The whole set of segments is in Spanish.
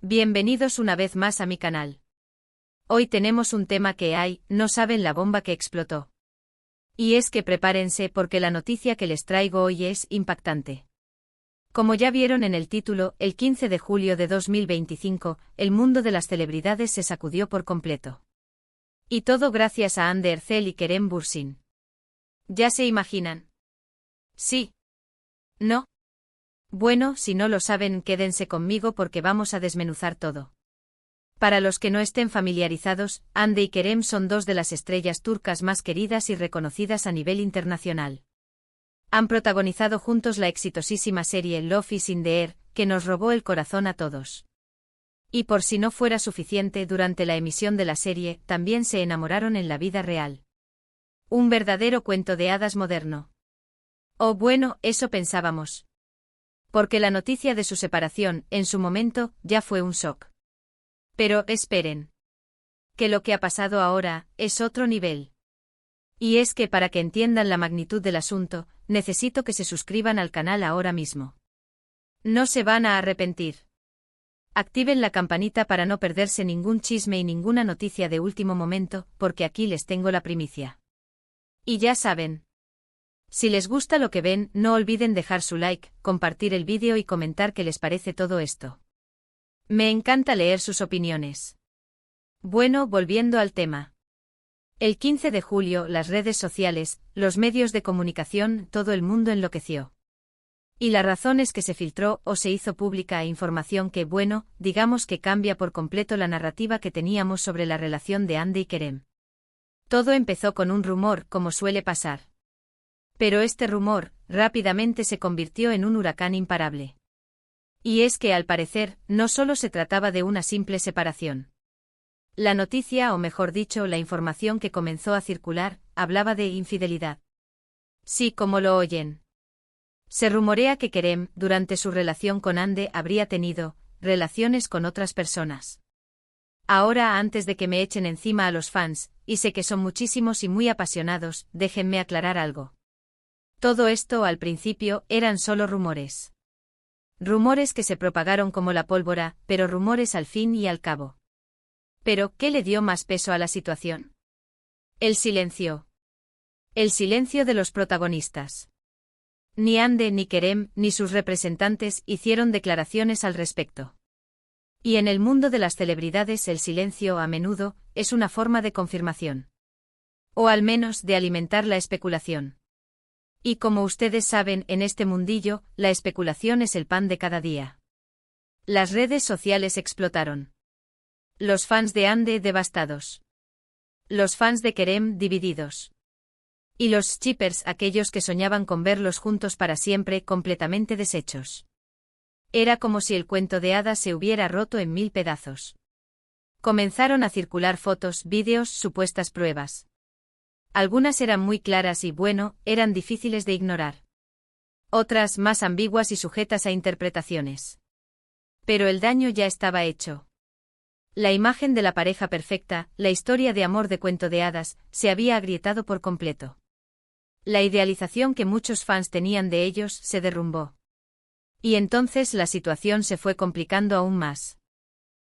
Bienvenidos una vez más a mi canal. Hoy tenemos un tema que no saben la bomba que explotó. Y es que prepárense porque la noticia que les traigo hoy es impactante. Como ya vieron en el título, el 15 de julio de 2025, el mundo de las celebridades se sacudió por completo. Y todo gracias a Hande Erçel y Kerem Bürsin. ¿Ya se imaginan? ¿Sí? ¿No? Bueno, si no lo saben, quédense conmigo porque vamos a desmenuzar todo. Para los que no estén familiarizados, Hande y Kerem son dos de las estrellas turcas más queridas y reconocidas a nivel internacional. Han protagonizado juntos la exitosísima serie Love is in the Air, que nos robó el corazón a todos. Y por si no fuera suficiente, durante la emisión de la serie, también se enamoraron en la vida real. Un verdadero cuento de hadas moderno. O bueno, eso pensábamos. Porque la noticia de su separación, en su momento, ya fue un shock. Pero, esperen. Que lo que ha pasado ahora, es otro nivel. Y es que para que entiendan la magnitud del asunto, necesito que se suscriban al canal ahora mismo. No se van a arrepentir. Activen la campanita para no perderse ningún chisme y ninguna noticia de último momento, porque aquí les tengo la primicia. Y ya saben. Si les gusta lo que ven, no olviden dejar su like, compartir el vídeo y comentar qué les parece todo esto. Me encanta leer sus opiniones. Bueno, volviendo al tema. El 15 de julio, las redes sociales, los medios de comunicación, todo el mundo enloqueció. Y la razón es que se filtró o se hizo pública información que, bueno, digamos que cambia por completo la narrativa que teníamos sobre la relación de Hande y Kerem. Todo empezó con un rumor, como suele pasar. Pero este rumor, rápidamente se convirtió en un huracán imparable. Y es que al parecer, no solo se trataba de una simple separación. La noticia, o mejor dicho, la información que comenzó a circular, hablaba de infidelidad. Sí, como lo oyen. Se rumorea que Kerem, durante su relación con Hande, habría tenido relaciones con otras personas. Ahora, antes de que me echen encima a los fans, y sé que son muchísimos y muy apasionados, déjenme aclarar algo. Todo esto, al principio, eran solo rumores. Rumores que se propagaron como la pólvora, pero rumores al fin y al cabo. Pero, ¿qué le dio más peso a la situación? El silencio. El silencio de los protagonistas. Ni Hande ni Kerem, ni sus representantes hicieron declaraciones al respecto. Y en el mundo de las celebridades el silencio, a menudo, es una forma de confirmación. O al menos de alimentar la especulación. Y como ustedes saben, en este mundillo, la especulación es el pan de cada día. Las redes sociales explotaron. Los fans de Hande devastados. Los fans de Kerem divididos. Y los shippers, aquellos que soñaban con verlos juntos para siempre, completamente deshechos. Era como si el cuento de hadas se hubiera roto en 1000 pedazos. Comenzaron a circular fotos, vídeos, supuestas pruebas. Algunas eran muy claras y, bueno, eran difíciles de ignorar. Otras, más ambiguas y sujetas a interpretaciones. Pero el daño ya estaba hecho. La imagen de la pareja perfecta, la historia de amor de cuento de hadas, se había agrietado por completo. La idealización que muchos fans tenían de ellos se derrumbó. Y entonces la situación se fue complicando aún más.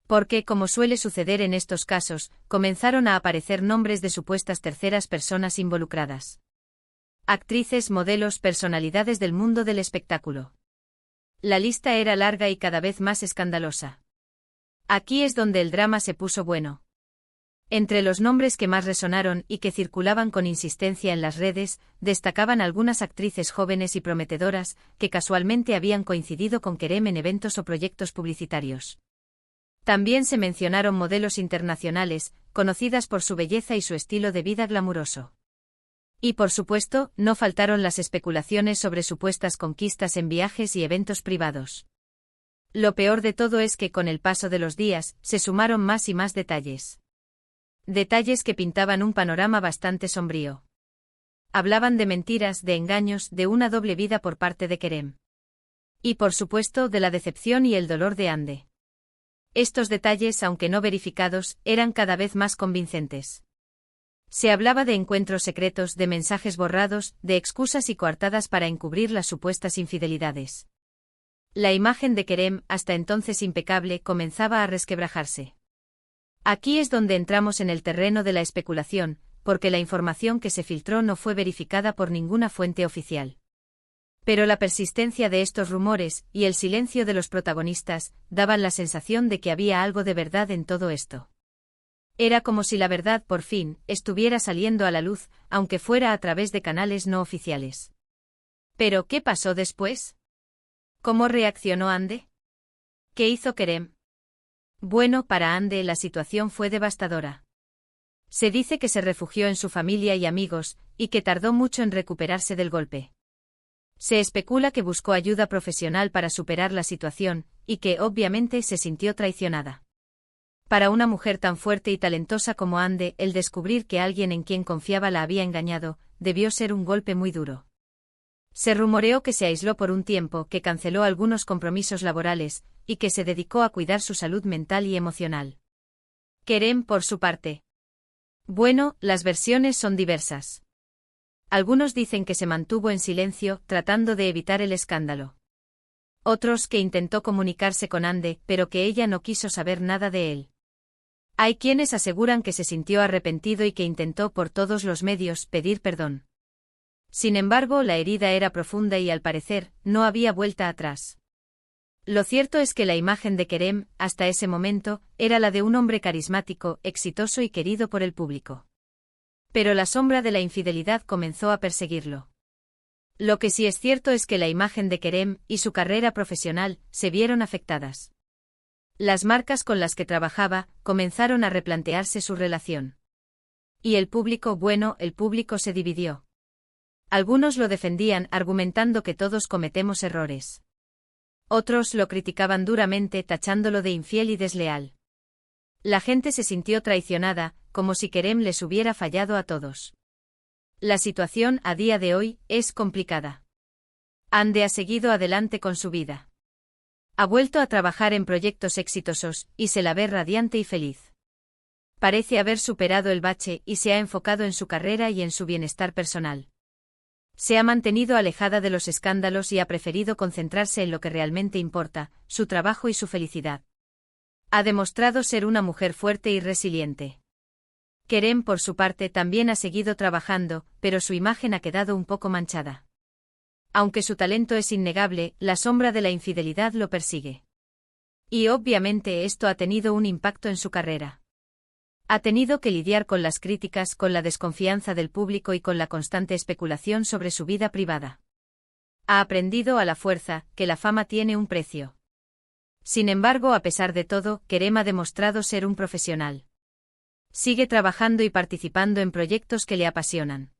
Porque, como suele suceder en estos casos, comenzaron a aparecer nombres de supuestas terceras personas involucradas. Actrices, modelos, personalidades del mundo del espectáculo. La lista era larga y cada vez más escandalosa. Aquí es donde el drama se puso bueno. Entre los nombres que más resonaron y que circulaban con insistencia en las redes, destacaban algunas actrices jóvenes y prometedoras, que casualmente habían coincidido con Kerem en eventos o proyectos publicitarios. También se mencionaron modelos internacionales, conocidas por su belleza y su estilo de vida glamuroso. Y por supuesto, no faltaron las especulaciones sobre supuestas conquistas en viajes y eventos privados. Lo peor de todo es que con el paso de los días, se sumaron más y más detalles. Detalles que pintaban un panorama bastante sombrío. Hablaban de mentiras, de engaños, de una doble vida por parte de Kerem. Y por supuesto, de la decepción y el dolor de Hande. Estos detalles, aunque no verificados, eran cada vez más convincentes. Se hablaba de encuentros secretos, de mensajes borrados, de excusas y coartadas para encubrir las supuestas infidelidades. La imagen de Kerem, hasta entonces impecable, comenzaba a resquebrajarse. Aquí es donde entramos en el terreno de la especulación, porque la información que se filtró no fue verificada por ninguna fuente oficial. Pero la persistencia de estos rumores, y el silencio de los protagonistas, daban la sensación de que había algo de verdad en todo esto. Era como si la verdad, por fin, estuviera saliendo a la luz, aunque fuera a través de canales no oficiales. ¿Pero qué pasó después? ¿Cómo reaccionó Hande? ¿Qué hizo Kerem? Bueno, para Hande la situación fue devastadora. Se dice que se refugió en su familia y amigos, y que tardó mucho en recuperarse del golpe. Se especula que buscó ayuda profesional para superar la situación, y que obviamente se sintió traicionada. Para una mujer tan fuerte y talentosa como Hande, el descubrir que alguien en quien confiaba la había engañado, debió ser un golpe muy duro. Se rumoreó que se aisló por un tiempo, que canceló algunos compromisos laborales, y que se dedicó a cuidar su salud mental y emocional. Kerem, por su parte. Bueno, las versiones son diversas. Algunos dicen que se mantuvo en silencio, tratando de evitar el escándalo. Otros que intentó comunicarse con Hande, pero que ella no quiso saber nada de él. Hay quienes aseguran que se sintió arrepentido y que intentó por todos los medios pedir perdón. Sin embargo, la herida era profunda y al parecer, no había vuelta atrás. Lo cierto es que la imagen de Kerem, hasta ese momento, era la de un hombre carismático, exitoso y querido por el público. Pero la sombra de la infidelidad comenzó a perseguirlo. Lo que sí es cierto es que la imagen de Kerem y su carrera profesional se vieron afectadas. Las marcas con las que trabajaba comenzaron a replantearse su relación. Y el público se dividió. Algunos lo defendían argumentando que todos cometemos errores. Otros lo criticaban duramente tachándolo de infiel y desleal. La gente se sintió traicionada, como si Kerem les hubiera fallado a todos. La situación, a día de hoy, es complicada. Hande ha seguido adelante con su vida. Ha vuelto a trabajar en proyectos exitosos, y se la ve radiante y feliz. Parece haber superado el bache y se ha enfocado en su carrera y en su bienestar personal. Se ha mantenido alejada de los escándalos y ha preferido concentrarse en lo que realmente importa, su trabajo y su felicidad. Ha demostrado ser una mujer fuerte y resiliente. Kerem, por su parte, también ha seguido trabajando, pero su imagen ha quedado un poco manchada. Aunque su talento es innegable, la sombra de la infidelidad lo persigue. Y obviamente esto ha tenido un impacto en su carrera. Ha tenido que lidiar con las críticas, con la desconfianza del público y con la constante especulación sobre su vida privada. Ha aprendido a la fuerza que la fama tiene un precio. Sin embargo, a pesar de todo, Kerem ha demostrado ser un profesional. Sigue trabajando y participando en proyectos que le apasionan.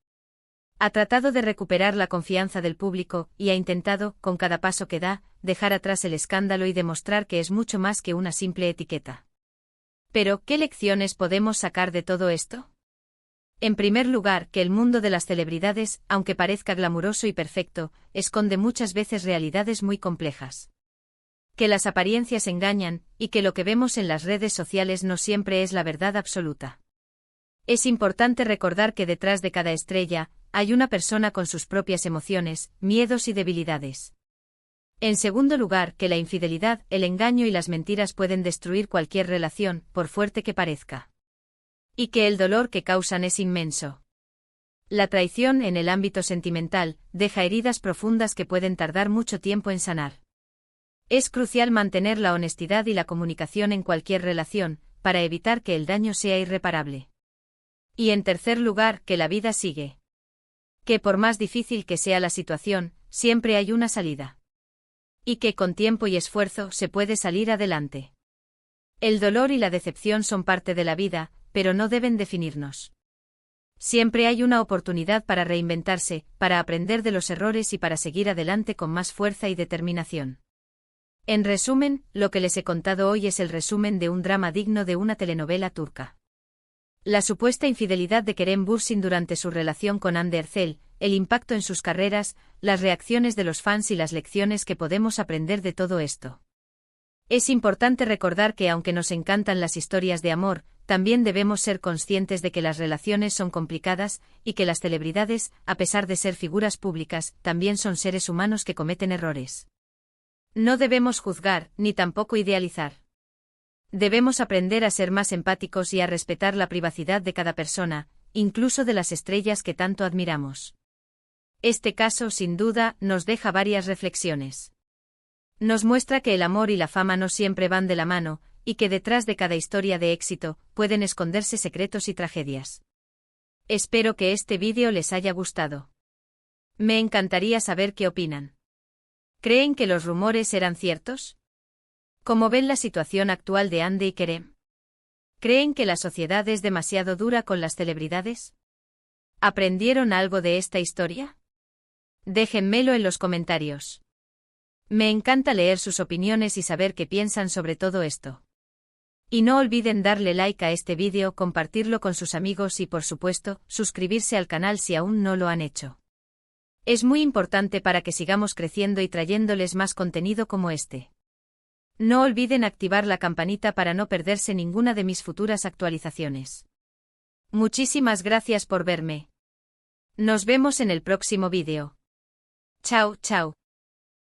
Ha tratado de recuperar la confianza del público y ha intentado, con cada paso que da, dejar atrás el escándalo y demostrar que es mucho más que una simple etiqueta. Pero, ¿qué lecciones podemos sacar de todo esto? En primer lugar, que el mundo de las celebridades, aunque parezca glamuroso y perfecto, esconde muchas veces realidades muy complejas. Que las apariencias engañan, y que lo que vemos en las redes sociales no siempre es la verdad absoluta. Es importante recordar que detrás de cada estrella, hay una persona con sus propias emociones, miedos y debilidades. En segundo lugar, que la infidelidad, el engaño y las mentiras pueden destruir cualquier relación, por fuerte que parezca. Y que el dolor que causan es inmenso. La traición en el ámbito sentimental deja heridas profundas que pueden tardar mucho tiempo en sanar. Es crucial mantener la honestidad y la comunicación en cualquier relación, para evitar que el daño sea irreparable. Y en tercer lugar, que la vida sigue. Que por más difícil que sea la situación, siempre hay una salida. Y que con tiempo y esfuerzo se puede salir adelante. El dolor y la decepción son parte de la vida, pero no deben definirnos. Siempre hay una oportunidad para reinventarse, para aprender de los errores y para seguir adelante con más fuerza y determinación. En resumen, lo que les he contado hoy es el resumen de un drama digno de una telenovela turca. La supuesta infidelidad de Kerem Bürsin durante su relación con Hande Erçel, el impacto en sus carreras, las reacciones de los fans y las lecciones que podemos aprender de todo esto. Es importante recordar que aunque nos encantan las historias de amor, también debemos ser conscientes de que las relaciones son complicadas, y que las celebridades, a pesar de ser figuras públicas, también son seres humanos que cometen errores. No debemos juzgar, ni tampoco idealizar. Debemos aprender a ser más empáticos y a respetar la privacidad de cada persona, incluso de las estrellas que tanto admiramos. Este caso, sin duda, nos deja varias reflexiones. Nos muestra que el amor y la fama no siempre van de la mano, y que detrás de cada historia de éxito, pueden esconderse secretos y tragedias. Espero que este vídeo les haya gustado. Me encantaría saber qué opinan. ¿Creen que los rumores eran ciertos? ¿Cómo ven la situación actual de Andy y Kerem? ¿Creen que la sociedad es demasiado dura con las celebridades? ¿Aprendieron algo de esta historia? Déjenmelo en los comentarios. Me encanta leer sus opiniones y saber qué piensan sobre todo esto. Y no olviden darle like a este vídeo, compartirlo con sus amigos y, por supuesto, suscribirse al canal si aún no lo han hecho. Es muy importante para que sigamos creciendo y trayéndoles más contenido como este. No olviden activar la campanita para no perderse ninguna de mis futuras actualizaciones. Muchísimas gracias por verme. Nos vemos en el próximo vídeo. Chao, chao.